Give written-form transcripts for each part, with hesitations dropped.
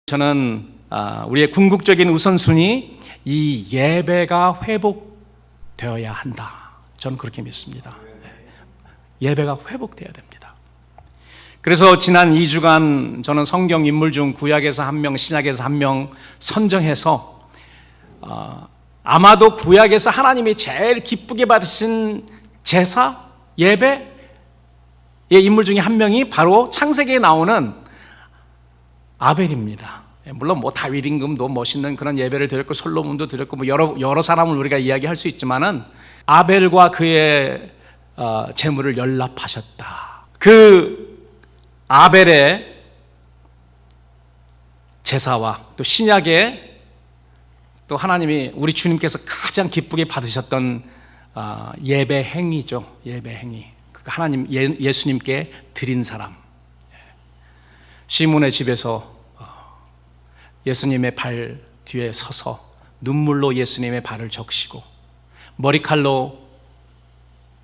저는 우리의 궁극적인 우선순위 이 예배가 회복되어야 한다. 저는 그렇게 믿습니다. 예배가 회복되어야 됩니다. 그래서 지난 2주간 저는 성경 인물 중 구약에서 한 명, 신약에서 한 명 선정해서 아마도 구약에서 하나님이 제일 기쁘게 받으신 제사, 예배의 인물 중에 한 명이 바로 창세기에 나오는 아벨입니다. 물론 다윗 임금도 멋있는 그런 예배를 드렸고 솔로몬도 드렸고 여러 사람을 우리가 이야기할 수 있지만은 아벨과 그의 재물을 연락하셨다. 그 아벨의 제사와 또 신약의 또 하나님이 우리 주님께서 가장 기쁘게 받으셨던 예배 행위죠. 예배 행위. 하나님 예수님께 드린 사람. 시몬의 집에서 예수님의 발 뒤에 서서 눈물로 예수님의 발을 적시고 머리칼로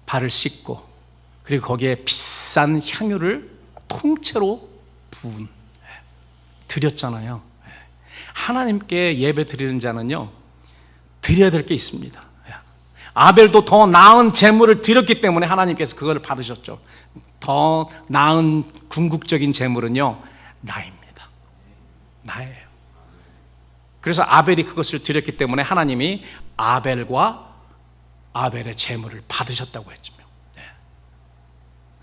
발을 씻고 그리고 거기에 비싼 향유를 통째로 부은 드렸잖아요. 하나님께 예배 드리는 자는요 드려야 될 게 있습니다. 아벨도 더 나은 제물을 드렸기 때문에 하나님께서 그걸 받으셨죠. 더 나은 궁극적인 제물은요 나입니다. 나예요. 그래서 아벨이 그것을 드렸기 때문에 하나님이 아벨과 아벨의 제물을 받으셨다고 했죠.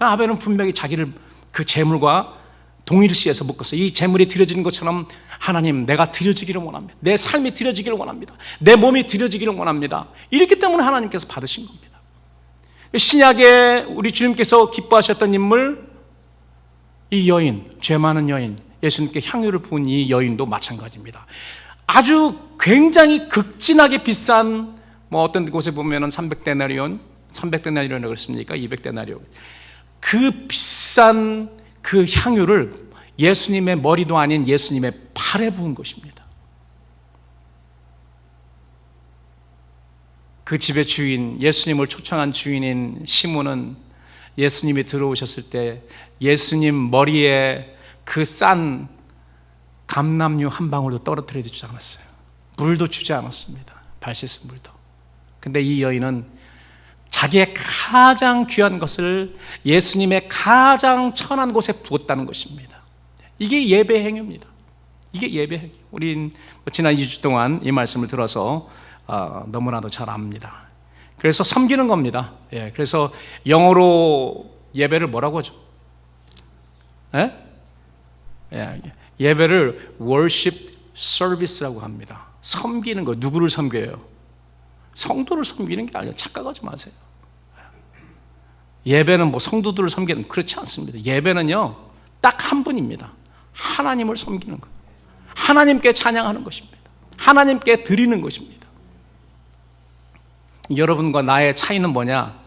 아벨은 분명히 자기를 그 제물과 동일시해서 묶었어요. 이 제물이 드려지는 것처럼 하나님 내가 드려지기를 원합니다. 내 삶이 드려지기를 원합니다. 내 몸이 드려지기를 원합니다. 이렇기 때문에 하나님께서 받으신 겁니다. 신약에 우리 주님께서 기뻐하셨던 인물 이 여인, 죄 많은 여인, 예수님께 향유를 부은 이 여인도 마찬가지입니다. 아주 굉장히 극진하게 비싼 어떤 곳에 보면은 300데나리온이라고 그랬습니까? 200데나리온. 그 비싼 그 향유를 예수님의 머리도 아닌 예수님의 팔에 부은 것입니다. 그 집의 주인, 예수님을 초청한 주인인 시몬은 예수님이 들어오셨을 때 예수님 머리에 그 싼 감람유 한 방울도 떨어뜨려 주지 않았어요. 물도 주지 않았습니다. 발 씻은 물도. 근데 이 여인은 자기의 가장 귀한 것을 예수님의 가장 천한 곳에 부었다는 것입니다. 이게 예배 행위입니다. 이게 예배 행위. 우린 지난 2주 동안 이 말씀을 들어서 너무나도 잘 압니다. 그래서 섬기는 겁니다. 그래서 영어로 예배를 뭐라고 하죠? 예배를 worship service라고 합니다. 섬기는 거. 누구를 섬겨요? 성도를 섬기는 게 아니에요. 착각하지 마세요. 예배는 성도들을 섬기는, 그렇지 않습니다. 예배는요 딱 한 분입니다. 하나님을 섬기는 거예요. 하나님께 찬양하는 것입니다. 하나님께 드리는 것입니다. 여러분과 나의 차이는 뭐냐?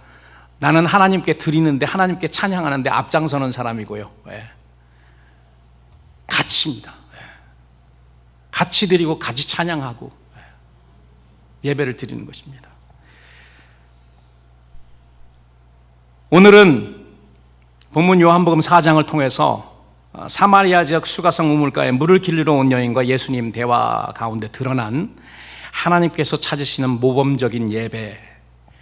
나는 하나님께 드리는데, 하나님께 찬양하는데 앞장서는 사람이고요. 같이입니다. 같이 드리고 같이 찬양하고 예배를 드리는 것입니다. 오늘은 본문 요한복음 4장을 통해서 사마리아 지역 수가성 우물가에 물을 길르러 온 여인과 예수님 대화 가운데 드러난 하나님께서 찾으시는 모범적인 예배,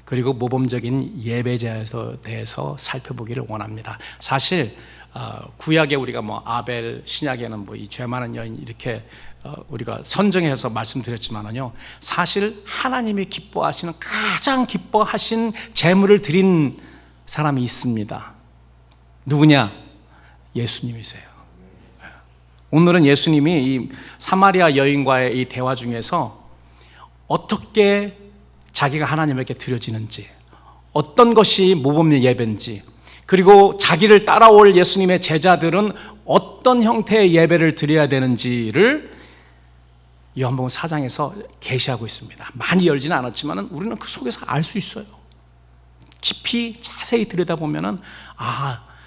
그리고 모범적인 예배자에 대해서 살펴보기를 원합니다. 사실 구약에 우리가 아벨, 신약에는 이 죄 많은 여인 이렇게 우리가 선정해서 말씀드렸지만은요, 사실 하나님이 기뻐하시는, 가장 기뻐하신 제물을 드린 사람이 있습니다. 누구냐? 예수님이세요. 오늘은 예수님이 이 사마리아 여인과의 이 대화 중에서 어떻게 자기가 하나님에게 드려지는지, 어떤 것이 모범 예배인지, 그리고 자기를 따라올 예수님의 제자들은 어떤 형태의 예배를 드려야 되는지를 요한복음 4장에서 계시하고 있습니다. 많이 열지는 않았지만 우리는 그 속에서 알 수 있어요. 깊이 자세히 들여다보면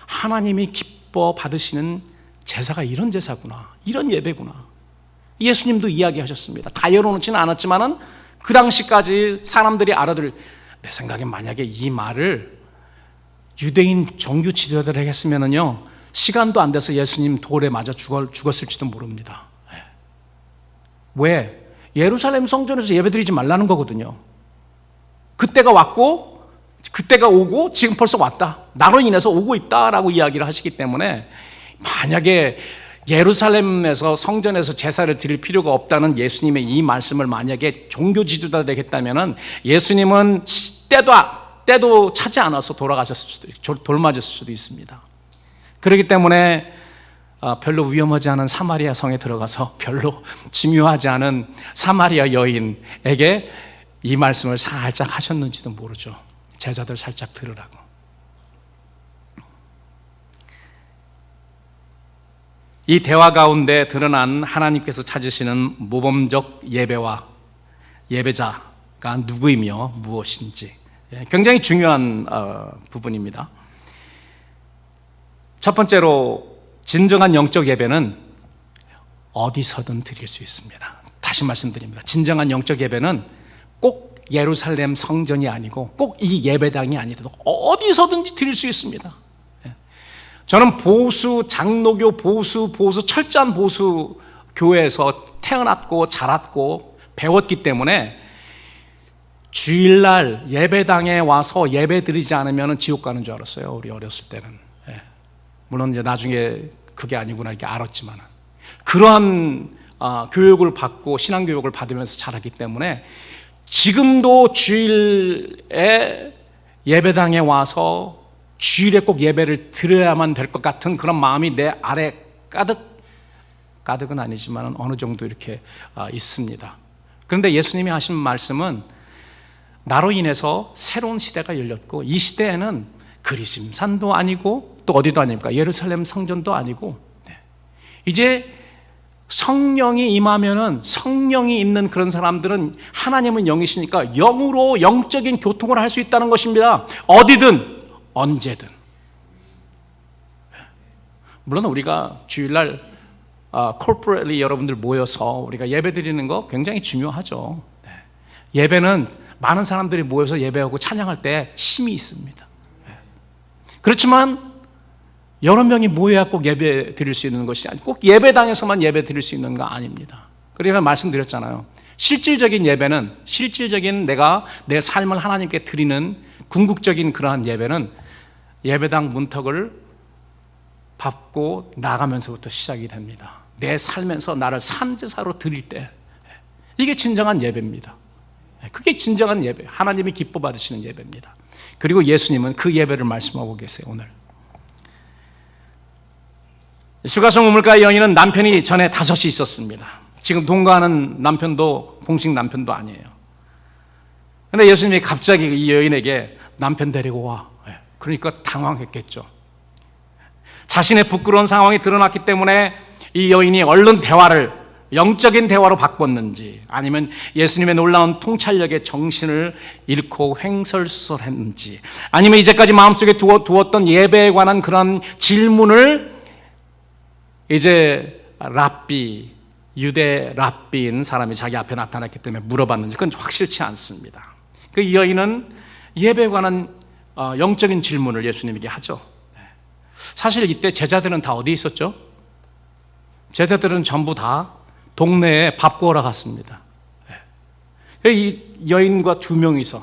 하나님이 기뻐 받으시는 제사가 이런 제사구나, 이런 예배구나. 예수님도 이야기하셨습니다. 다 열어놓지는 않았지만 그 당시까지 사람들이 알아들, 내 생각엔 만약에 이 말을 유대인 종교 지도자들에게 했으면은요 시간도 안 돼서 예수님 돌에 맞아 죽었을지도 모릅니다. 왜? 예루살렘 성전에서 예배드리지 말라는 거거든요. 그때가 왔고, 그때가 오고 지금 벌써 왔다, 나로 인해서 오고 있다라고 이야기를 하시기 때문에, 만약에 예루살렘에서 성전에서 제사를 드릴 필요가 없다는 예수님의 이 말씀을 만약에 종교 지도자들이 했다면 예수님은 때도 차지 않아서 돌아가셨을 수도 있고 돌맞았을 수도 있습니다. 그렇기 때문에 별로 위험하지 않은 사마리아 성에 들어가서 별로 중요하지 않은 사마리아 여인에게 이 말씀을 살짝 하셨는지도 모르죠. 제자들 살짝 들으라고. 이 대화 가운데 드러난 하나님께서 찾으시는 모범적 예배와 예배자가 누구이며 무엇인지 굉장히 중요한 부분입니다. 첫 번째로, 진정한 영적 예배는 어디서든 드릴 수 있습니다. 다시 말씀드립니다. 진정한 영적 예배는 꼭 예루살렘 성전이 아니고 꼭 이 예배당이 아니라도 어디서든지 드릴 수 있습니다. 저는 보수 장로교 보수 철저한 보수 교회에서 태어났고 자랐고 배웠기 때문에 주일날 예배당에 와서 예배 드리지 않으면 지옥 가는 줄 알았어요. 우리 어렸을 때는. 물론 이제 나중에 그게 아니구나 이렇게 알았지만, 그러한 교육을 받고 신앙교육을 받으면서 자랐기 때문에 지금도 주일에 예배당에 와서 주일에 꼭 예배를 드려야만 될 것 같은 그런 마음이 내 아래 가득은 아니지만 어느 정도 이렇게 있습니다. 그런데 예수님이 하신 말씀은 나로 인해서 새로운 시대가 열렸고, 이 시대에는 그리심산도 아니고 또 어디도 아닙니까? 예루살렘 성전도 아니고, 이제 성령이 임하면은, 성령이 있는 그런 사람들은 하나님은 영이시니까 영으로 영적인 교통을 할 수 있다는 것입니다. 어디든 언제든. 물론 우리가 주일날 corporately 여러분들 모여서 우리가 예배 드리는 거 굉장히 중요하죠. 예배는 많은 사람들이 모여서 예배하고 찬양할 때 힘이 있습니다. 그렇지만 여러 명이 모여야 꼭 예배 드릴 수 있는 것이 아니고 꼭 예배당에서만 예배 드릴 수 있는 거 아닙니다. 그러니까 말씀드렸잖아요. 실질적인 예배는, 실질적인 내가 내 삶을 하나님께 드리는 궁극적인 그러한 예배는 예배당 문턱을 밟고 나가면서부터 시작이 됩니다. 내 삶에서 나를 산제사로 드릴 때, 이게 진정한 예배입니다. 그게 진정한 예배, 하나님이 기뻐 받으시는 예배입니다. 그리고 예수님은 그 예배를 말씀하고 계세요. 오늘 수가성 우물가의 여인은 남편이 전에 5이 있었습니다. 지금 동거하는 남편도 공식 남편도 아니에요. 그런데 예수님이 갑자기 이 여인에게 남편 데리고 와, 그러니까 당황했겠죠. 자신의 부끄러운 상황이 드러났기 때문에 이 여인이 얼른 대화를 영적인 대화로 바꿨는지, 아니면 예수님의 놀라운 통찰력에 정신을 잃고 횡설수설했는지, 아니면 이제까지 마음속에 두었던 예배에 관한 그런 질문을 이제 유대 랍비인 사람이 자기 앞에 나타났기 때문에 물어봤는지, 그건 확실치 않습니다. 그 여인은 예배에 관한 영적인 질문을 예수님에게 하죠. 사실 이때 제자들은 다 어디 있었죠? 제자들은 전부 다 동네에 밥 구하러 갔습니다. 이 여인과 2명이서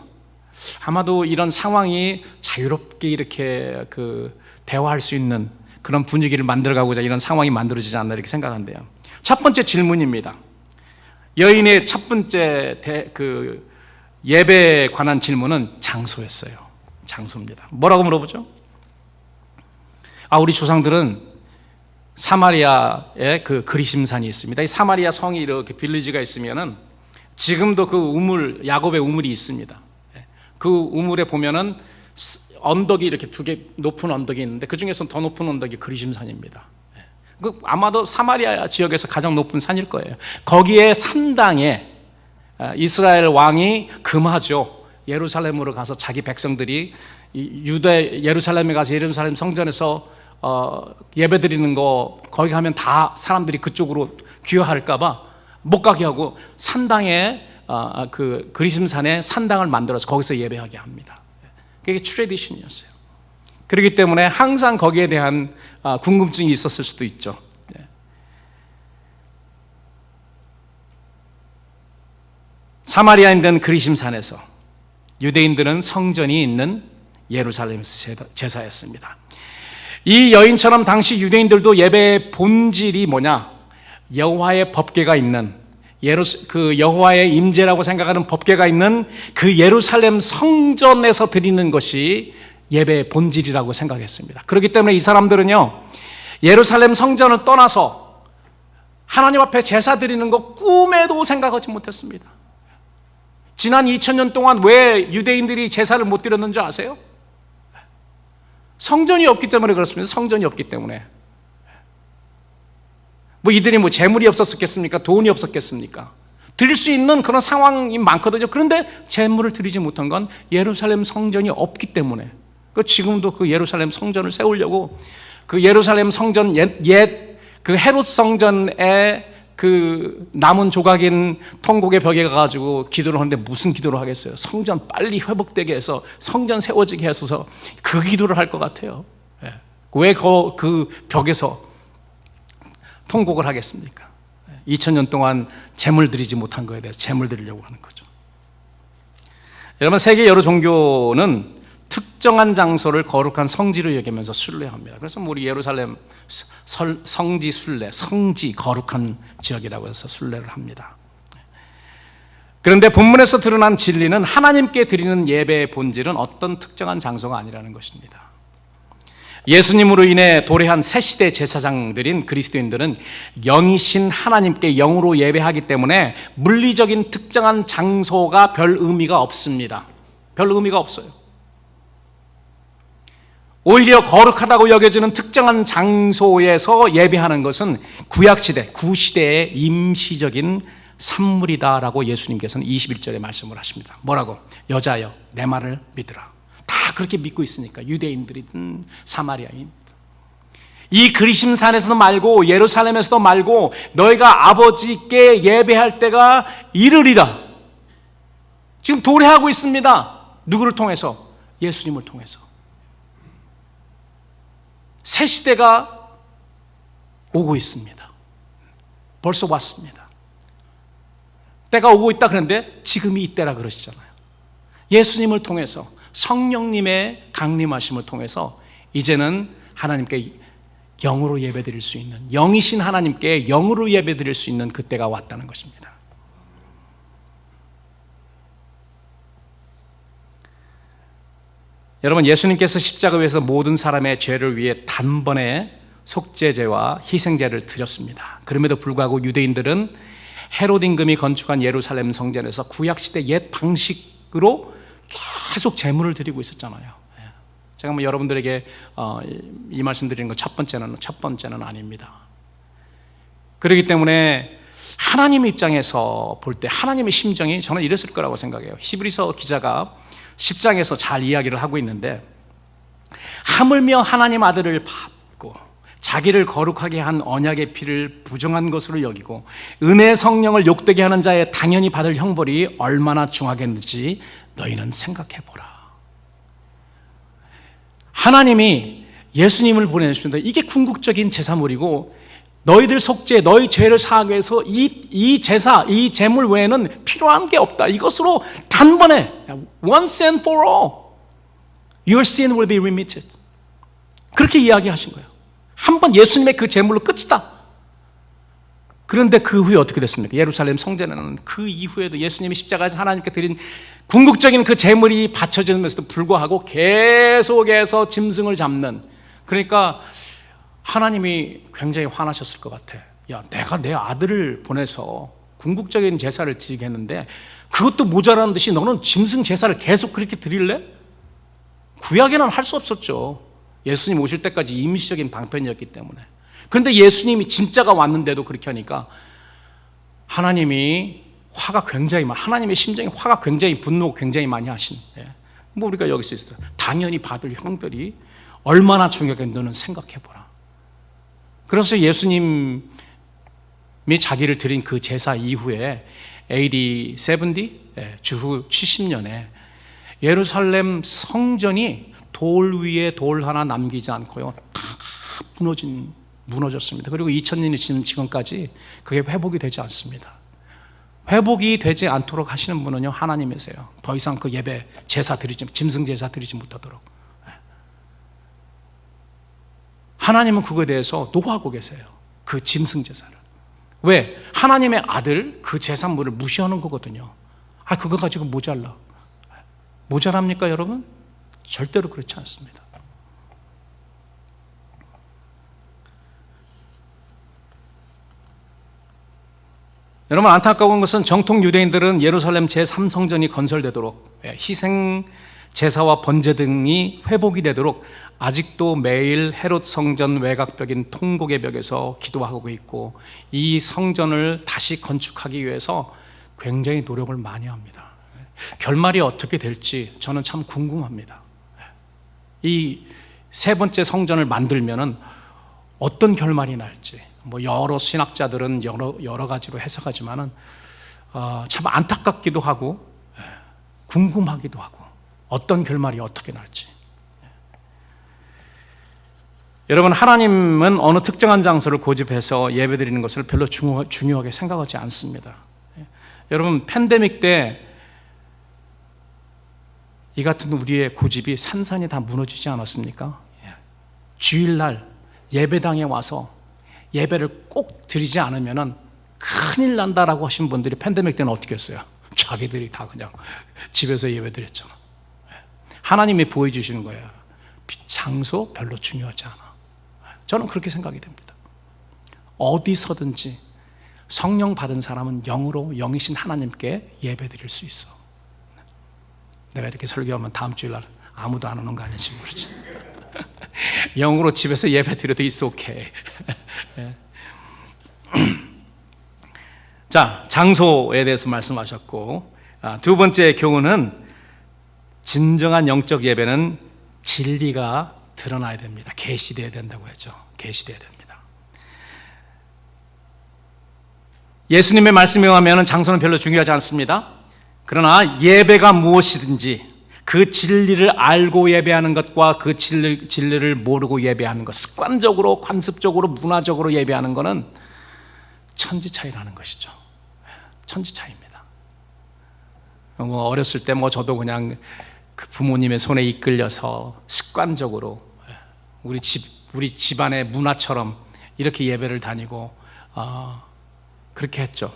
아마도 이런 상황이 자유롭게 이렇게 대화할 수 있는 그런 분위기를 만들어가고자 이런 상황이 만들어지지 않나 이렇게 생각한대요. 첫 번째 질문입니다. 여인의 첫 번째 예배에 관한 질문은 장소였어요. 장소입니다. 뭐라고 물어보죠? 우리 조상들은 사마리아에 그리심산이 있습니다. 이 사마리아 성이 이렇게 빌리지가 있으면은 지금도 그 우물, 야곱의 우물이 있습니다. 그 우물에 보면은 언덕이 이렇게 2개 높은 언덕이 있는데 그 중에서 더 높은 언덕이 그리심산입니다. 아마도 사마리아 지역에서 가장 높은 산일 거예요. 거기에 산당에 이스라엘 왕이 금하죠. 예루살렘으로 가서 자기 백성들이 예루살렘에 가서 예루살렘 성전에서 예배드리는 거, 거기 가면 다 사람들이 그쪽으로 귀화할까봐 못 가게 하고 산당에 그리심산에 산당을 만들어서 거기서 예배하게 합니다. 그게 트레디션이었어요. 그렇기 때문에 항상 거기에 대한 궁금증이 있었을 수도 있죠. 사마리아인들은 그리심산에서, 유대인들은 성전이 있는 예루살렘에서 제사했습니다. 이 여인처럼 당시 유대인들도 예배의 본질이 뭐냐? 여호와의 법궤가 있는, 그 여호와의 임재라고 생각하는 법궤가 있는 그 예루살렘 성전에서 드리는 것이 예배의 본질이라고 생각했습니다. 그렇기 때문에 이 사람들은요, 예루살렘 성전을 떠나서 하나님 앞에 제사 드리는 거 꿈에도 생각하지 못했습니다. 지난 2000년 동안 왜 유대인들이 제사를 못 드렸는 줄 아세요? 성전이 없기 때문에 그렇습니다. 성전이 없기 때문에. 이들이 재물이 없었겠습니까? 돈이 없었겠습니까? 드릴 수 있는 그런 상황이 많거든요. 그런데 제물을 드리지 못한 건 예루살렘 성전이 없기 때문에. 지금도 그 예루살렘 성전을 세우려고 그 예루살렘 성전 그 헤롯 성전에 그 남은 조각인 통곡의 벽에 가가지고 기도를 하는데 무슨 기도를 하겠어요? 성전 빨리 회복되게 해서 성전 세워지게 해서 그 기도를 할 것 같아요. 왜 그 벽에서 통곡을 하겠습니까? 2000년 동안 제물 드리지 못한 거에 대해서 제물 드리려고 하는 거죠. 여러분, 세계 여러 종교는 특정한 장소를 거룩한 성지로 여기면서 순례합니다. 그래서 우리 예루살렘 성지 순례, 성지 거룩한 지역이라고 해서 순례를 합니다. 그런데 본문에서 드러난 진리는 하나님께 드리는 예배의 본질은 어떤 특정한 장소가 아니라는 것입니다. 예수님으로 인해 도래한 새 시대 제사장들인 그리스도인들은 영이신 하나님께 영으로 예배하기 때문에 물리적인 특정한 장소가 별 의미가 없습니다. 별 의미가 없어요. 오히려 거룩하다고 여겨지는 특정한 장소에서 예배하는 것은 구약시대, 구시대의 임시적인 산물이다라고 예수님께서는 21절에 말씀을 하십니다. 뭐라고? 여자여, 내 말을 믿으라. 다 그렇게 믿고 있으니까, 유대인들이든 사마리아인. 이 그리심산에서도 말고 예루살렘에서도 말고 너희가 아버지께 예배할 때가 이르리라. 지금 도래하고 있습니다. 누구를 통해서? 예수님을 통해서. 새 시대가 오고 있습니다. 벌써 왔습니다. 때가 오고 있다 그랬는데 지금이 이때라 그러시잖아요. 예수님을 통해서, 성령님의 강림하심을 통해서 이제는 하나님께 영으로 예배드릴 수 있는, 영이신 하나님께 영으로 예배드릴 수 있는 그때가 왔다는 것입니다. 여러분, 예수님께서 십자가 위에서 모든 사람의 죄를 위해 단번에 속죄제와 희생제를 드렸습니다. 그럼에도 불구하고 유대인들은 헤롯 임금이 건축한 예루살렘 성전에서 구약시대 옛 방식으로 계속 제물을 드리고 있었잖아요. 제가 여러분들에게 이 말씀 드리는 건 첫 번째는 아닙니다. 그렇기 때문에 하나님 입장에서 볼 때 하나님의 심정이 저는 이랬을 거라고 생각해요. 히브리서 기자가 10장에서 잘 이야기를 하고 있는데, 하물며 하나님 아들을 밟고 자기를 거룩하게 한 언약의 피를 부정한 것으로 여기고 은혜의 성령을 욕되게 하는 자의 당연히 받을 형벌이 얼마나 중하겠는지 너희는 생각해보라. 하나님이 예수님을 보내주셨는데 이게 궁극적인 제사물이고, 너희들 속죄, 너희 죄를 사하기 위해서 이 제사, 이 제물 외에는 필요한 게 없다. 이것으로 단번에 once and for all your sin will be remitted. 그렇게 이야기하신 거예요. 한번 예수님의 그 제물로 끝이다. 그런데 그 후에 어떻게 됐습니까? 예루살렘 성전에는 그 이후에도 예수님이 십자가에서 하나님께 드린 궁극적인 그 제물이 바쳐지면서도 불구하고 계속해서 짐승을 잡는, 그러니까 하나님이 굉장히 화나셨을 것 같아. 야, 내가 내 아들을 보내서 궁극적인 제사를 드리게 했는데 그것도 모자라는 듯이 너는 짐승 제사를 계속 그렇게 드릴래? 구약에는 할 수 없었죠. 예수님 오실 때까지 임시적인 방편이었기 때문에. 그런데 예수님이 진짜가 왔는데도 그렇게 하니까 하나님이 화가 굉장히 하나님의 심정이 화가 굉장히, 분노 굉장히 많이 하신. 우리가 여기서 있어요. 당연히 받을 형벌이 얼마나 중요하겠는지 너는 생각해보라. 그래서 예수님이 자기를 드린 그 제사 이후에 AD 70, 주후 70년에 예루살렘 성전이 돌 위에 돌 하나 남기지 않고요, 다 무너졌습니다. 그리고 2000년이 지난 지금까지 그게 회복이 되지 않습니다. 회복이 되지 않도록 하시는 분은요, 하나님이세요. 더 이상 그 예배 제사 드리지, 짐승 제사 드리지 못하도록. 하나님은 그거에 대해서 노하고 계세요. 그 짐승 제사를. 왜? 하나님의 아들 그 제사물을 무시하는 거거든요. 그거 가지고 모자라. 모자랍니까, 여러분? 절대로 그렇지 않습니다. 여러분, 안타까운 것은 정통 유대인들은 예루살렘 제3성전이 건설되도록, 희생 제사와 번제 등이 회복이 되도록 아직도 매일 헤롯 성전 외곽벽인 통곡의 벽에서 기도하고 있고, 이 성전을 다시 건축하기 위해서 굉장히 노력을 많이 합니다. 결말이 어떻게 될지 저는 참 궁금합니다. 이 세 번째 성전을 만들면은 어떤 결말이 날지, 여러 신학자들은 여러 가지로 해석하지만은 참 안타깝기도 하고 궁금하기도 하고, 어떤 결말이 어떻게 날지. 여러분, 하나님은 어느 특정한 장소를 고집해서 예배드리는 것을 별로 중요하게 생각하지 않습니다. 여러분, 팬데믹 때 이 같은 우리의 고집이 산산이 다 무너지지 않았습니까? 주일날 예배당에 와서 예배를 꼭 드리지 않으면 큰일 난다라고 하신 분들이 팬데믹 때는 어떻게 했어요? 자기들이 다 그냥 집에서 예배 드렸잖아. 하나님이 보여주시는 거예요. 장소 별로 중요하지 않아. 저는 그렇게 생각이 됩니다. 어디서든지 성령 받은 사람은 영으로 영이신 하나님께 예배 드릴 수 있어. 내가 이렇게 설교하면 다음 주일날 아무도 안 오는 거 아닌지 모르지. 영으로 집에서 예배 드려도 it's okay. 자, 장소에 대해서 말씀하셨고, 두 번째 교훈은 진정한 영적 예배는 진리가 드러나야 됩니다. 계시되어야 된다고 했죠. 계시되어야 됩니다. 예수님의 말씀에 의하면 장소는 별로 중요하지 않습니다. 그러나 예배가 무엇이든지 그 진리를 알고 예배하는 것과 그 진리를 모르고 예배하는 것, 습관적으로, 관습적으로, 문화적으로 예배하는 것은 천지 차이라는 것이죠. 천지 차이입니다. 어렸을 때 저도 그냥 그 부모님의 손에 이끌려서 습관적으로 우리 집안의 문화처럼 이렇게 예배를 다니고 그렇게 했죠.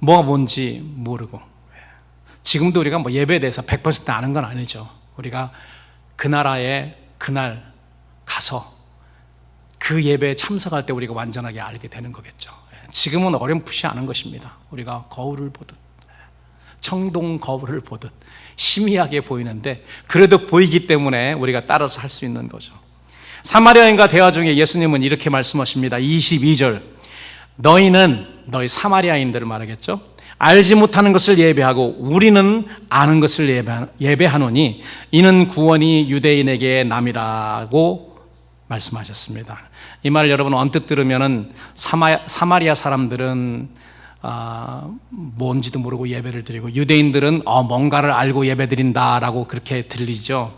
뭐가 뭔지 모르고. 지금도 우리가 예배에 대해서 100% 아는 건 아니죠. 우리가 그 나라에 그날 가서 그 예배에 참석할 때 우리가 완전하게 알게 되는 거겠죠. 지금은 어렴풋이 아는 것입니다. 우리가 거울을 보듯, 청동 거울을 보듯 희미하게 보이는데, 그래도 보이기 때문에 우리가 따라서 할 수 있는 거죠. 사마리아인과 대화 중에 예수님은 이렇게 말씀하십니다. 22절, 너희 사마리아인들을 말하겠죠. 알지 못하는 것을 예배하고 우리는 아는 것을 예배하노니 이는 구원이 유대인에게 남이라고 말씀하셨습니다. 이 말을 여러분 언뜻 들으면은 사마리아 사람들은 뭔지도 모르고 예배를 드리고, 유대인들은 뭔가를 알고 예배드린다라고 그렇게 들리죠.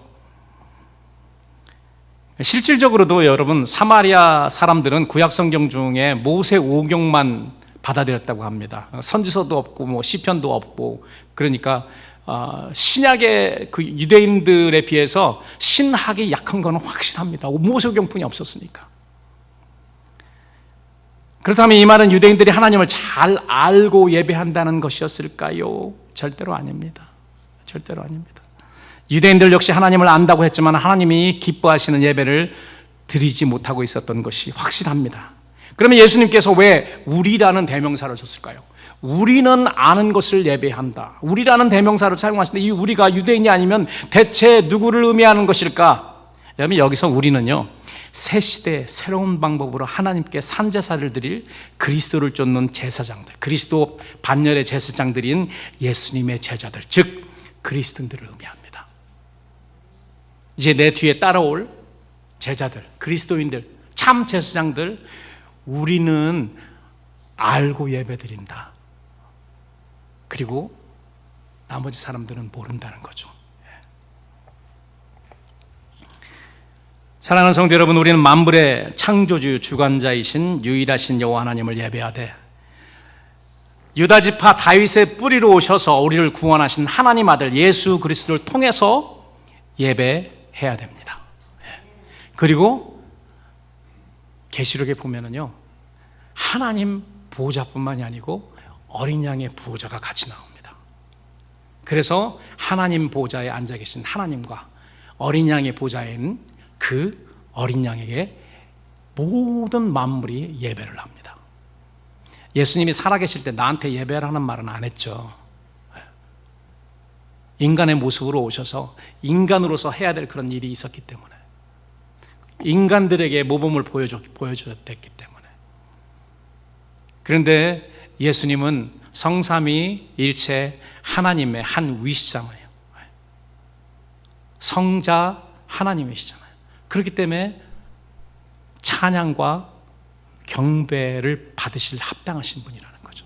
실질적으로도 여러분, 사마리아 사람들은 구약 성경 중에 모세 오경만 받아들였다고 합니다. 선지서도 없고 시편도 없고, 그러니까 신약의 그 유대인들에 비해서 신학이 약한 것은 확실합니다. 모세오경뿐이 없었으니까. 그렇다면 이 말은 유대인들이 하나님을 잘 알고 예배한다는 것이었을까요? 절대로 아닙니다. 절대로 아닙니다. 유대인들 역시 하나님을 안다고 했지만 하나님이 기뻐하시는 예배를 드리지 못하고 있었던 것이 확실합니다. 그러면 예수님께서 왜 우리라는 대명사를 줬을까요? 우리는 아는 것을 예배한다. 우리라는 대명사를 사용하시는데, 이 우리가 유대인이 아니면 대체 누구를 의미하는 것일까? 여러분, 여기서 우리는요, 새 시대 새로운 방법으로 하나님께 산제사를 드릴 그리스도를 쫓는 제사장들, 그리스도 반열의 제사장들인 예수님의 제자들, 즉 그리스도인들을 의미합니다. 이제 내 뒤에 따라올 제자들, 그리스도인들, 참 제사장들, 우리는 알고 예배드린다. 그리고 나머지 사람들은 모른다는 거죠. 사랑하는 성도 여러분, 우리는 만물의 창조주, 주관자이신 유일하신 여호와 하나님을 예배하되, 유다 지파 다윗의 뿌리로 오셔서 우리를 구원하신 하나님 아들 예수 그리스도를 통해서 예배해야 됩니다. 그리고 계시록에 보면은요, 하나님 보호자뿐만이 아니고 어린 양의 보호자가 같이 나옵니다. 그래서 하나님 보호자에 앉아 계신 하나님과 어린 양의 보호자인 그 어린 양에게 모든 만물이 예배를 합니다. 예수님이 살아계실 때 나한테 예배라는 말은 안 했죠. 인간의 모습으로 오셔서 인간으로서 해야 될 그런 일이 있었기 때문에, 인간들에게 모범을 보여주었기 때문에. 그런데 예수님은 성삼위일체 하나님의 한 위시잖아요. 성자 하나님이시잖아요. 그렇기 때문에 찬양과 경배를 받으실 합당하신 분이라는 거죠.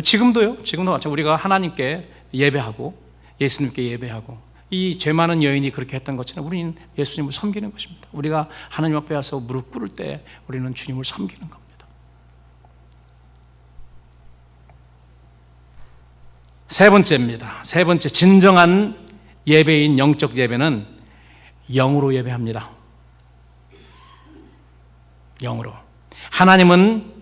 지금도 마찬가지로 우리가 하나님께 예배하고 예수님께 예배하고 이 죄 많은 여인이 그렇게 했던 것처럼 우리는 예수님을 섬기는 것입니다. 우리가 하나님 앞에 와서 무릎 꿇을 때 우리는 주님을 섬기는 겁니다. 세 번째입니다. 세 번째, 진정한 예배인 영적 예배는 영으로 예배합니다. 영으로. 하나님은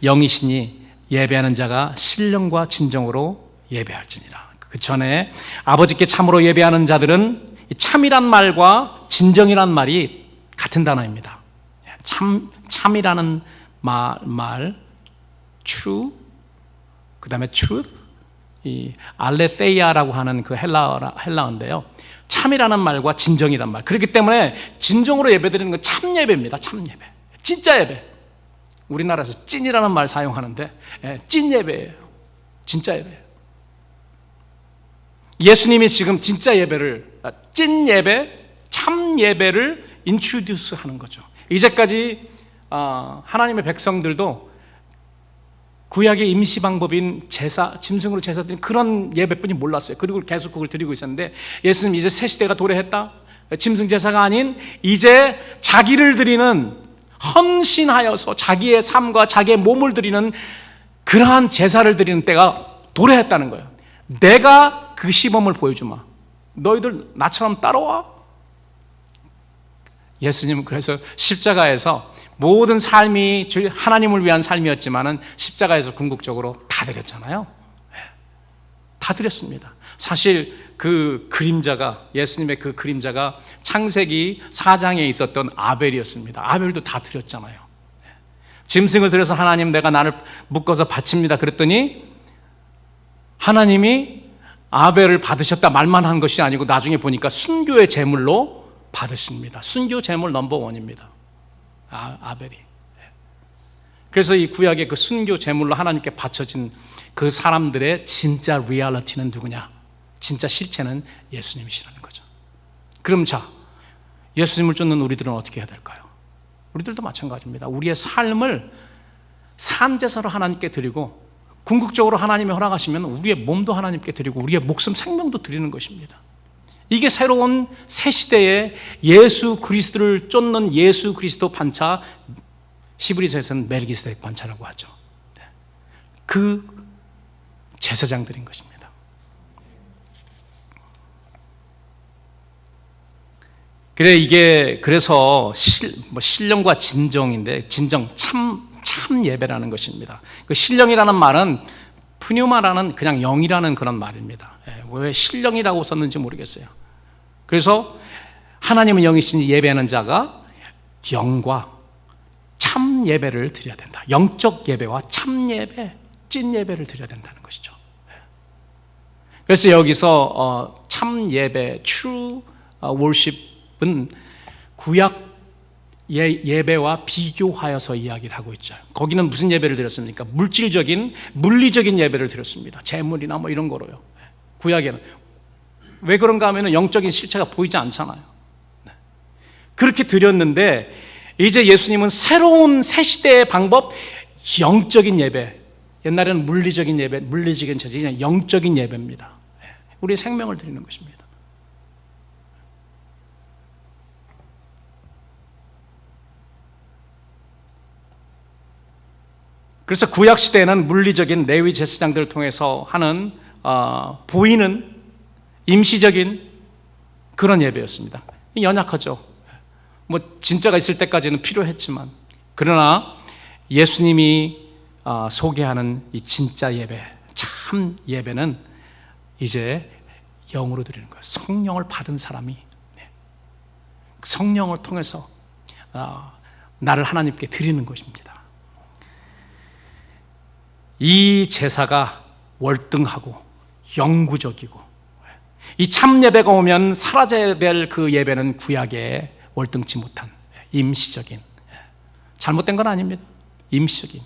영이시니 예배하는 자가 신령과 진정으로 예배할지니라. 그 전에 아버지께 참으로 예배하는 자들은 참이란 말과 진정이란 말이 같은 단어입니다. 참이라는 말 true, 그 다음에 truth, 이 알레테이아라고 하는 그 헬라어인데요, 참이라는 말과 진정이란 말. 그렇기 때문에 진정으로 예배드리는 건 참 예배입니다. 참 예배, 진짜 예배. 우리나라에서 찐이라는 말 사용하는데 찐 예배예요. 진짜 예배. 예수님이 지금 진짜 예배를, 찐 예배, 참 예배를 인트로듀스 하는 거죠. 이제까지 하나님의 백성들도 구약의 임시 방법인 제사, 짐승으로 제사 드리는 그런 예배뿐이 몰랐어요. 그리고 계속 그걸 드리고 있었는데, 예수님 이제 새 시대가 도래했다. 짐승 제사가 아닌 이제 자기를 드리는, 헌신하여서 자기의 삶과 자기의 몸을 드리는 그러한 제사를 드리는 때가 도래했다는 거예요. 내가 그 시범을 보여주마. 너희들 나처럼 따라와. 예수님은 그래서 십자가에서 모든 삶이 하나님을 위한 삶이었지만은 십자가에서 궁극적으로 다 드렸잖아요. 다 드렸습니다. 사실 그 그림자가, 예수님의 그 그림자가 창세기 4장에 있었던 아벨이었습니다. 아벨도 다 드렸잖아요. 짐승을 들여서 하나님, 내가 나를 묶어서 바칩니다 그랬더니 하나님이 아벨을 받으셨다 말만 한 것이 아니고 나중에 보니까 순교의 제물로 받으십니다. 순교 제물 넘버 원입니다. 아벨이. 그래서 이 구약의 그 순교 제물로 하나님께 바쳐진 그 사람들의 진짜 리얼리티는 누구냐? 진짜 실체는 예수님이시라는 거죠. 그럼 자, 예수님을 쫓는 우리들은 어떻게 해야 될까요? 우리들도 마찬가지입니다. 우리의 삶을 산제사로 하나님께 드리고, 궁극적으로 하나님이 허락하시면 우리의 몸도 하나님께 드리고 우리의 목숨 생명도 드리는 것입니다. 이게 새로운 새 시대의 예수 그리스도를 쫓는 예수 그리스도 반차, 히브리서에서는 멜기세덱 반차라고 하죠. 그 제사장들인 것입니다. 그래서 신령과 진정인데, 진정, 참 예배라는 것입니다. 그 신령이라는 말은 푸뉴마라는 그냥 영이라는 그런 말입니다. 왜 신령이라고 썼는지 모르겠어요. 그래서 하나님은 영이시니 예배하는 자가 영과 참 예배를 드려야 된다. 영적 예배와 참 예배, 찐 예배를 드려야 된다는 것이죠. 그래서 여기서 참 예배, true worship은 구약 예배와 비교하여서 이야기를 하고 있죠. 거기는 무슨 예배를 드렸습니까? 물리적인 예배를 드렸습니다. 제물이나 뭐 이런 거로요. 구약에는 왜 그런가 하면 영적인 실체가 보이지 않잖아요. 그렇게 드렸는데 이제 예수님은 새로운 새 시대의 방법, 영적인 예배. 옛날에는 물리적인 예배, 물리적인 제사, 그냥 영적인 예배입니다. 우리의 생명을 드리는 것입니다. 그래서 구약 시대에는 물리적인 레위 제사장들을 통해서 하는 보이는 임시적인 그런 예배였습니다. 연약하죠. 뭐 진짜가 있을 때까지는 필요했지만, 그러나 예수님이 소개하는 이 진짜 예배, 참 예배는 이제 영으로 드리는 거예요. 성령을 받은 사람이 성령을 통해서 나를 하나님께 드리는 것입니다. 이 제사가 월등하고 영구적이고, 이 참 예배가 오면 사라져야 될 그 예배는 구약에 월등치 못한 임시적인, 잘못된 건 아닙니다. 임시적인.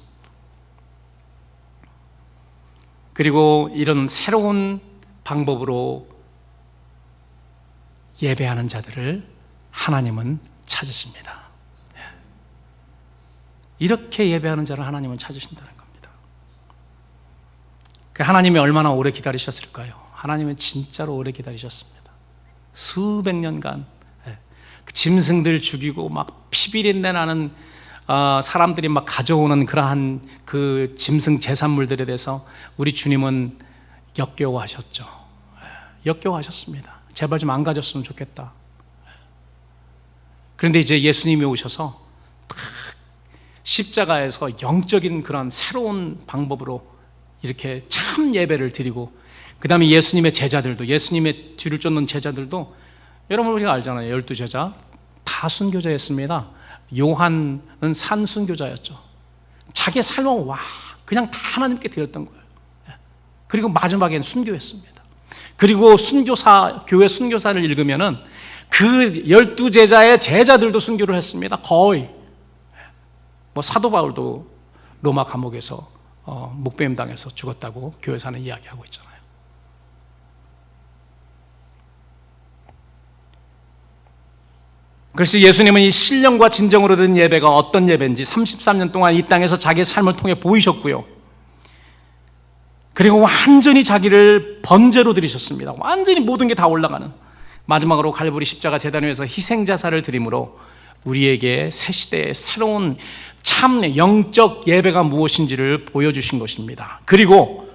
그리고 이런 새로운 방법으로 예배하는 자들을 하나님은 찾으십니다. 이렇게 예배하는 자를 하나님은 찾으신다는 겁니다. 하나님이 얼마나 오래 기다리셨을까요? 하나님은 진짜로 오래 기다리셨습니다. 수백 년간 짐승들 죽이고 막 피비린내 나는 사람들이 막 가져오는 그러한 그 짐승 제산물들에 대해서 우리 주님은 역겨워하셨죠. 역겨워하셨습니다. 제발 좀 안 가졌으면 좋겠다. 그런데 이제 예수님이 오셔서 십자가에서 영적인 그런 새로운 방법으로 이렇게 참 예배를 드리고, 그 다음에 예수님의 제자들도, 예수님의 뒤를 쫓는 제자들도, 여러분 우리가 알잖아요. 12제자 다 순교자였습니다. 요한은 산순교자였죠. 자기 삶을 그냥 다 하나님께 드렸던 거예요. 그리고 마지막에는 순교했습니다. 그리고 교회 순교사를 읽으면은 그 12제자의 제자들도 순교를 했습니다. 거의. 뭐 사도 바울도 로마 감옥에서 목배임 당해서 죽었다고 교회사는 이야기하고 있잖아요. 그래서 예수님은 이 신령과 진정으로 드린 예배가 어떤 예배인지 33년 동안 이 땅에서 자기의 삶을 통해 보이셨고요. 그리고 완전히 자기를 번제로 드리셨습니다. 완전히 모든 게 다 올라가는, 마지막으로 갈보리 십자가 제단 위에서 희생자사를 드림으로 우리에게 새 시대의 새로운 참 영적 예배가 무엇인지를 보여주신 것입니다. 그리고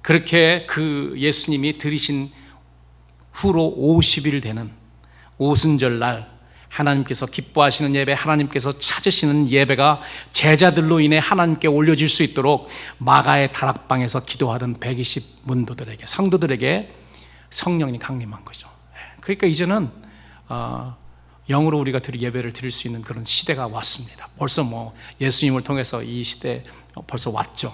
그렇게 그 예수님이 드리신 후로 50일 되는 오순절날 하나님께서 기뻐하시는 예배, 하나님께서 찾으시는 예배가 제자들로 인해 하나님께 올려질 수 있도록 마가의 다락방에서 기도하던 120문도들에게, 성도들에게 성령이 강림한 거죠. 그러니까 이제는 영으로 우리가 예배를 드릴 수 있는 그런 시대가 왔습니다. 벌써 뭐 예수님을 통해서 이 시대 벌써 왔죠.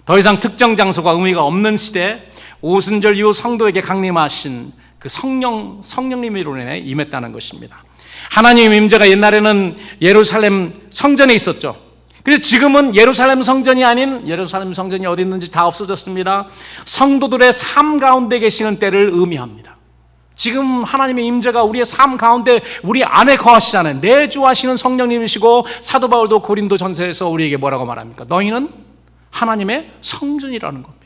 더 이상 특정 장소가 의미가 없는 시대, 오순절 이후 성도에게 강림하신 그 성령님으로 인해 임했다는 것입니다. 하나님의 임재가 옛날에는 예루살렘 성전에 있었죠. 그런데 지금은 예루살렘 성전이 아닌, 예루살렘 성전이 어디 있는지 다 없어졌습니다. 성도들의 삶 가운데 계시는 때를 의미합니다. 지금 하나님의 임재가 우리의 삶 가운데 우리 안에 거하시잖아요. 내주하시는 성령님이시고, 사도 바울도 고린도 전서에서 우리에게 뭐라고 말합니까? 너희는 하나님의 성전이라는 겁니다.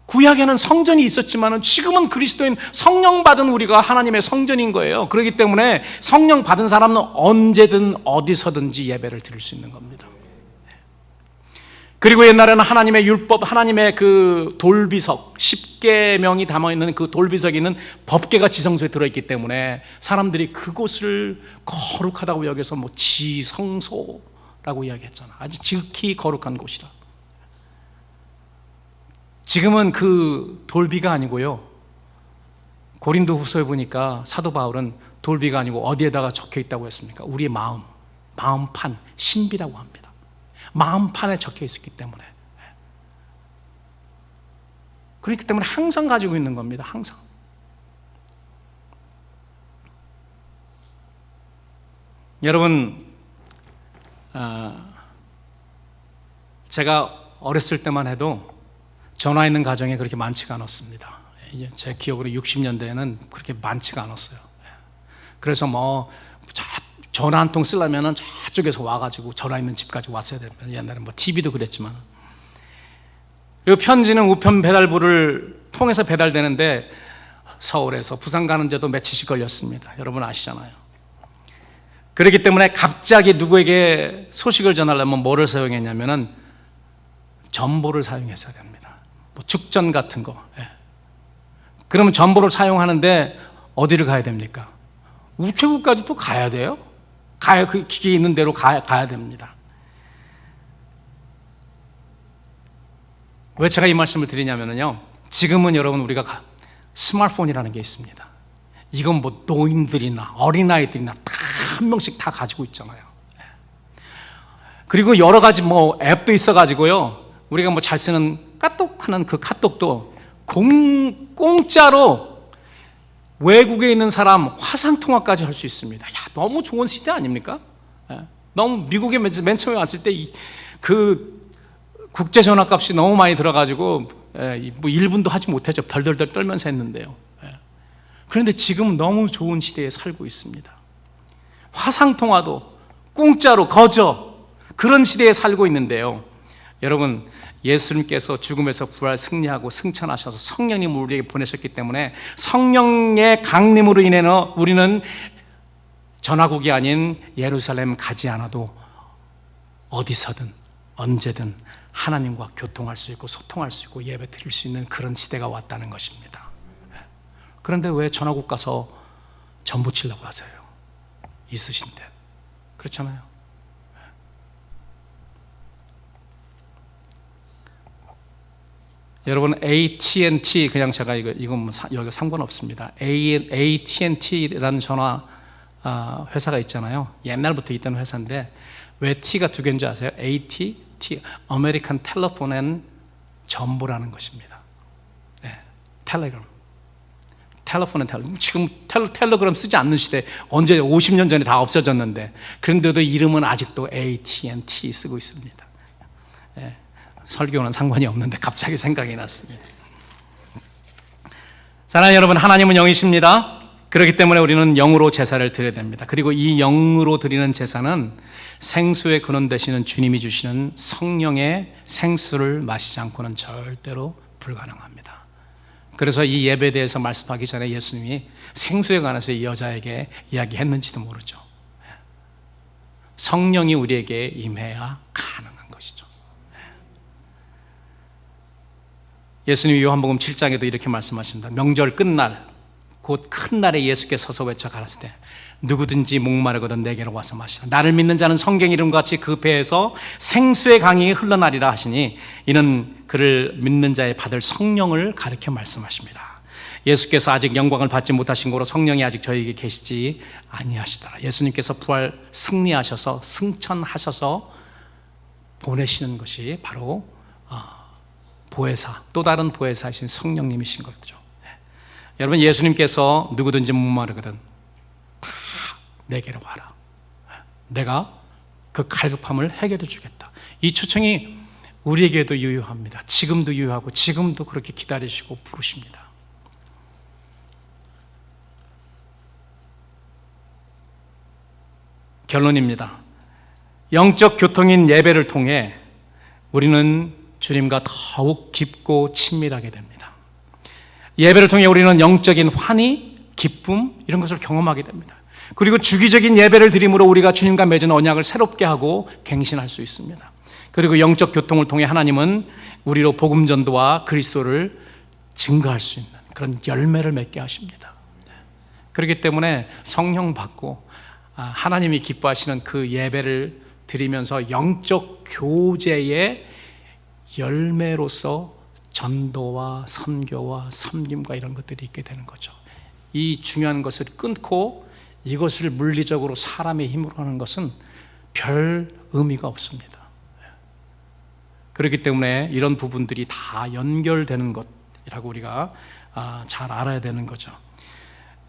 구약에는 성전이 있었지만 지금은 그리스도인 성령 받은 우리가 하나님의 성전인 거예요. 그렇기 때문에 성령 받은 사람은 언제든 어디서든지 예배를 드릴 수 있는 겁니다. 그리고 옛날에는 하나님의 율법, 하나님의 그 돌비석, 10계명이 담아있는 그 돌비석이 있는 법궤가 지성소에 들어있기 때문에 사람들이 그곳을 거룩하다고 여겨서 뭐 지성소라고 이야기했잖아. 아주 지극히 거룩한 곳이라. 지금은 그 돌비가 아니고요, 고린도 후서에 보니까 사도 바울은 돌비가 아니고 어디에다가 적혀 있다고 했습니까? 우리의 마음판, 신비라고 합니다. 마음판에 적혀 있었기 때문에, 그렇기 때문에 항상 가지고 있는 겁니다. 항상. 여러분, 제가 어렸을 때만 해도 전화 있는 가정이 그렇게 많지가 않았습니다. 제 기억으로 60년대에는 그렇게 많지가 않았어요. 그래서 뭐 전화 한 통 쓰려면 저쪽에서 와가지고 전화 있는 집까지 왔어야 됩니다. 옛날에 뭐 TV도 그랬지만. 그리고 편지는 우편 배달부를 통해서 배달되는데 서울에서 부산 가는 데도 며칠씩 걸렸습니다. 여러분 아시잖아요. 그렇기 때문에 갑자기 누구에게 소식을 전하려면 뭐를 사용했냐면은 전보를 사용했어야 됩니다. 뭐 죽전 같은 거. 예. 그러면 전보를 사용하는데 어디를 가야 됩니까? 우체국까지 또 가야 돼요. 그 기계 있는 대로 가야 됩니다. 왜 제가 이 말씀을 드리냐면요, 지금은 여러분 우리가 스마트폰이라는 게 있습니다. 이건 뭐 노인들이나 어린아이들이나 다 한 명씩 다 가지고 있잖아요. 그리고 여러 가지 뭐 앱도 있어가지고요, 우리가 뭐 잘 쓰는 카톡 하는 그 카톡도 공짜로 외국에 있는 사람 화상통화까지 할 수 있습니다. 야, 너무 좋은 시대 아닙니까? 너무 미국에 맨 처음에 왔을 때 그 국제전화값이 너무 많이 들어가지고 뭐 1분도 하지 못했죠. 덜덜덜 떨면서 했는데요. 그런데 지금은 너무 좋은 시대에 살고 있습니다. 화상통화도 공짜로 거저 그런 시대에 살고 있는데요. 여러분, 예수님께서 죽음에서 부활 승리하고 승천하셔서 성령님을 우리에게 보내셨기 때문에 성령의 강림으로 인해 우리는 전화국이 아닌 예루살렘 가지 않아도 어디서든 언제든 하나님과 교통할 수 있고 소통할 수 있고 예배 드릴 수 있는 그런 시대가 왔다는 것입니다. 그런데 왜 전화국 가서 전부 치려고 하세요? 있으신데. 그렇잖아요. 여러분, AT&T, 그냥 제가 이건 뭐 여기 상관없습니다. AT&T라는 전화 회사가 있잖아요. 옛날부터 있던 회사인데 왜 T가 두 개인지 아세요? AT, T, American Telephone and 전보라는 것입니다. 네, 텔레그램. 지금 텔레그램 쓰지 않는 시대, 언제 50년 전에 다 없어졌는데, 그런데도 이름은 아직도 AT&T 쓰고 있습니다. 네, 설교는 상관이 없는데 갑자기 생각이 났습니다. 사랑하는 여러분, 하나님은 영이십니다. 그렇기 때문에 우리는 영으로 제사를 드려야 됩니다. 그리고 이 영으로 드리는 제사는 생수의 근원 되시는 주님이 주시는 성령의 생수를 마시지 않고는 절대로 불가능합니다. 그래서 이 예배에 대해서 말씀하기 전에 예수님이 생수에 관해서 이 여자에게 이야기했는지도 모르죠. 성령이 우리에게 임해야 가능한 것이죠. 예수님이 요한복음 7장에도 이렇게 말씀하십니다. 명절 끝날, 곧 큰 날에 예수께 서서 외쳐 가라사대 때 누구든지 목마르거든 내게로 와서 마시라. 나를 믿는 자는 성경 이름같이 그 배에서 생수의 강이 흘러나리라 하시니, 이는 그를 믿는 자의 받을 성령을 가리켜 말씀하십니다. 예수께서 아직 영광을 받지 못하신 거로 성령이 아직 저에게 계시지 아니하시더라. 예수님께서 부활 승리하셔서 승천하셔서 보내시는 것이 바로 보혜사, 또 다른 보혜사이신 성령님이신 거죠. 여러분, 예수님께서 누구든지 목마르거든 다 내게로 와라. 내가 그 갈급함을 해결해 주겠다. 이 초청이 우리에게도 유효합니다. 지금도 유효하고 지금도 그렇게 기다리시고 부르십니다. 결론입니다. 영적 교통인 예배를 통해 우리는 주님과 더욱 깊고 친밀하게 됩니다. 예배를 통해 우리는 영적인 환희, 기쁨, 이런 것을 경험하게 됩니다. 그리고 주기적인 예배를 드림으로 우리가 주님과 맺은 언약을 새롭게 하고 갱신할 수 있습니다. 그리고 영적 교통을 통해 하나님은 우리로 복음 전도와 그리스도를 증거할 수 있는 그런 열매를 맺게 하십니다. 그렇기 때문에 성령 받고 하나님이 기뻐하시는 그 예배를 드리면서 영적 교제의 열매로서 전도와 선교와 섬김과 이런 것들이 있게 되는 거죠. 이 중요한 것을 끊고 이것을 물리적으로 사람의 힘으로 하는 것은 별 의미가 없습니다. 그렇기 때문에 이런 부분들이 다 연결되는 것이라고 우리가 잘 알아야 되는 거죠.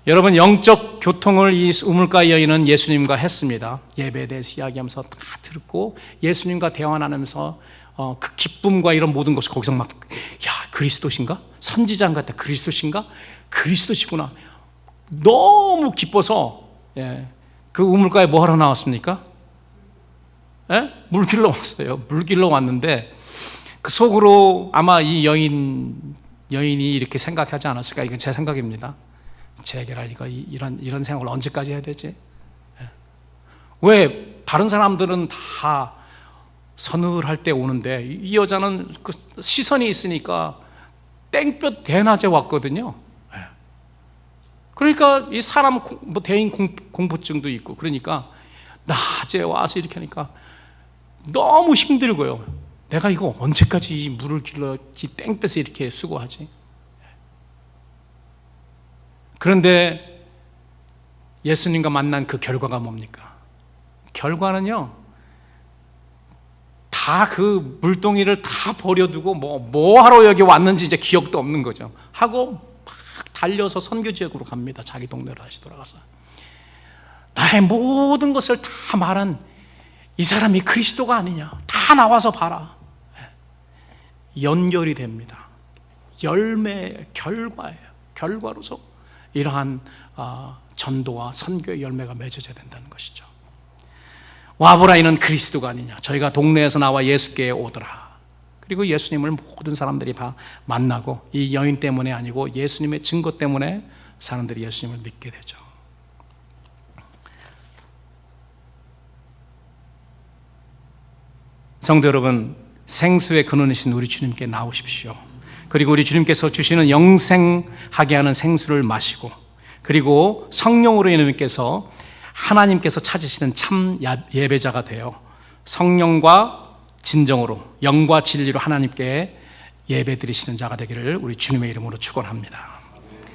여러분, 영적 교통을 이 우물가 여인은 예수님과 했습니다. 예배에 대해서 이야기하면서 다 듣고 예수님과 대화 나누면서 그 기쁨과 이런 모든 것을 거기서 막, 야, 그리스도신가? 선지자 같다. 그리스도신가? 그리스도시구나. 너무 기뻐서 그 우물가에 뭐 하러 나왔습니까? 물길로 왔어요. 물길로 왔는데 그 속으로 아마 이 여인이 이렇게 생각하지 않았을까? 이건 제 생각입니다. 제게라 이런 생각을 언제까지 해야 되지? 왜 다른 사람들은 다 서늘할 때 오는데 이 여자는 그 시선이 있으니까 땡볕 대낮에 왔거든요. 그러니까 이 사람 뭐 대인 공포증도 있고 그러니까 낮에 와서 이렇게 하니까 너무 힘들고요. 내가 이거 언제까지 이 물을 길러 이 땡볕에 이렇게 수고하지? 그런데 예수님과 만난 그 결과가 뭡니까? 결과는요, 다 그 물동이를 다 버려두고 뭐 하러 여기 왔는지 이제 기억도 없는 거죠. 하고 막 달려서 선교 지역으로 갑니다. 자기 동네로 다시 돌아가서. 나의 모든 것을 다 말한 이 사람이 그리스도가 아니냐. 다 나와서 봐라. 연결이 됩니다. 열매의 결과예요. 결과로서 이러한 전도와 선교의 열매가 맺어져야 된다는 것이죠. 와보라 이는 그리스도가 아니냐. 저희가 동네에서 나와 예수께 오더라. 그리고 예수님을 모든 사람들이 다 만나고 이 여인 때문에 아니고 예수님의 증거 때문에 사람들이 예수님을 믿게 되죠. 성도 여러분, 생수의 근원이신 우리 주님께 나오십시오. 그리고 우리 주님께서 주시는 영생하게 하는 생수를 마시고, 그리고 성령으로 이님께서 하나님께서 찾으시는 참 예배자가 되어 성령과 진정으로 영과 진리로 하나님께 예배 드리시는 자가 되기를 우리 주님의 이름으로 축원합니다.